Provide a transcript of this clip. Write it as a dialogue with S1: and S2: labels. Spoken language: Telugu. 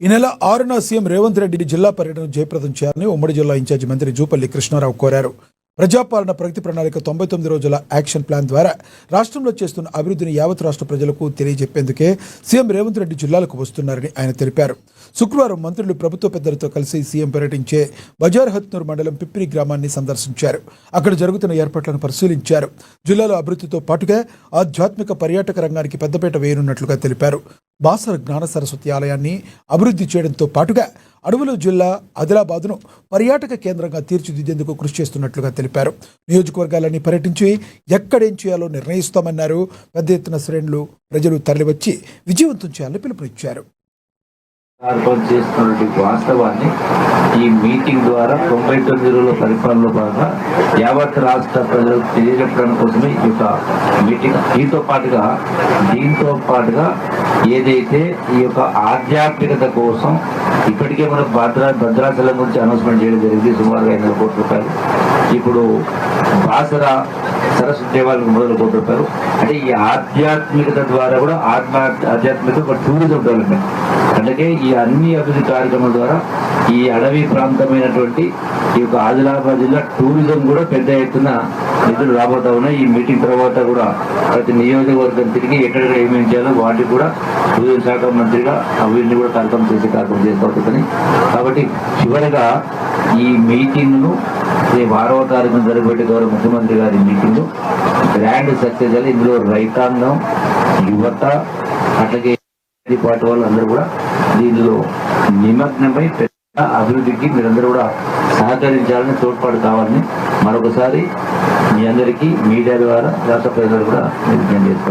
S1: ఈ నెల 6న సీఎం రేవంత్ రెడ్డి జిల్లా పర్యటన జయప్రదం చేయాలని ఉమ్మడి జిల్లా ఇన్ఛార్జి మంత్రి జూపల్లి కృష్ణారావు కోరారు. ప్రజాపాలన ప్రగతి ప్రణాళిక 99 రోజుల యాక్షన్ ప్లాన్ ద్వారా రాష్ట్రంలో చేస్తున్న అభివృద్ధిని యావత్ రాష్ట్ర ప్రజలకు తెలియజెప్పేందుకే సీఎం రేవంత్ రెడ్డి జిల్లాలకు వస్తున్నారని ఆయన తెలిపారు. శుక్రవారం మంత్రులు ప్రభుత్వ పెద్దలతో కలిసి సీఎం పర్యటించే బజార్ హత్నూర్ మండలం పిప్పిరి గ్రామాన్ని సందర్శించారు. అక్కడ జరుగుతున్న ఏర్పాట్లను పరిశీలించారు. జిల్లాలో అభివృద్ధితో పాటుగా ఆధ్యాత్మిక పర్యాటక రంగానికి పెద్దపీట వేయనున్నట్లుగా తెలిపారు. బాసర జ్ఞాన సరస్వతి ఆలయాన్ని అభివృద్ధి చేయడంతో పాటుగా అడవుల జిల్లా ఆదిలాబాద్ను పర్యాటక కేంద్రంగా తీర్చిదిద్దేందుకు కృషి చేస్తున్నట్లుగా తెలిపారు. నియోజకవర్గాలన్నీ పర్యటించి ఎక్కడేం చేయాలో నిర్ణయిస్తామన్నారు. పెద్ద ఎత్తున శ్రేణులు ప్రజలు తరలివచ్చి విజయవంతం చేయాలని పిలుపునిచ్చారు.
S2: చేస్తున్నటువంటి వాస్తవాన్ని ఈ మీటింగ్ ద్వారా 99 రోజుల పరిపాలనలో భాగంగా యావత్ రాష్ట్ర ప్రజలకు తెలియజెప్పడం కోసమే ఈ యొక్క మీటింగ్. దీంతో పాటుగా ఏదైతే ఈ యొక్క ఆధ్యాత్మికత కోసం ఇప్పటికే మనం భద్రాచలం గురించి అనౌన్స్మెంట్ చేయడం జరిగింది. సుమారు 500 కోట్ల రూపాయలు. ఇప్పుడు బాసర సరస్వతి దేవాలయం 300 కోట్ల రూపాయలు. అంటే ఈ ఆధ్యాత్మికత ద్వారా కూడా ఆధ్యాత్మిక ఒక టూరిజం డెవలప్మెంట్. అందుకే ఈ అన్ని అభివృద్ధి కార్యక్రమాల ద్వారా ఈ అడవి ప్రాంతమైనటువంటి ఈ యొక్క ఆదిలాబాద్ జిల్లా టూరిజం కూడా పెద్ద ఎత్తున నిధులు రాబోతా ఉన్నాయి. ఈ మీటింగ్ తర్వాత కూడా ప్రతి నియోజకవర్గం తిరిగి ఎక్కడెక్కడ ఏమేమి చేయాలో వాటికి కూడా టూరిజం శాఖ మంత్రిగా వీటిని కూడా కార్యక్రమం చేసే కార్యక్రమం చేసుకోవచ్చు. కాబట్టి చివరిగా ఈ మీటింగ్ను 6వ తారీఖున జరిగిపెట్టే గౌరవ ముఖ్యమంత్రి గారి మీటింగ్ గ్రాండ్ సక్సెస్ అయ్యి ఇందులో రైతాంగం, యువత, అట్లాగే పార్టీ వాళ్ళు అందరూ కూడా దీనిలో నిమగ్నమై పెద్ద అభివృద్ధికి మీరందరూ కూడా సహకరించాలని, తోడ్పాటు కావాలని మరొకసారి మీ అందరికీ మీడియా ద్వారా రాష్ట్ర ప్రజలు కూడా విజ్ఞప్తి చేస్తారు.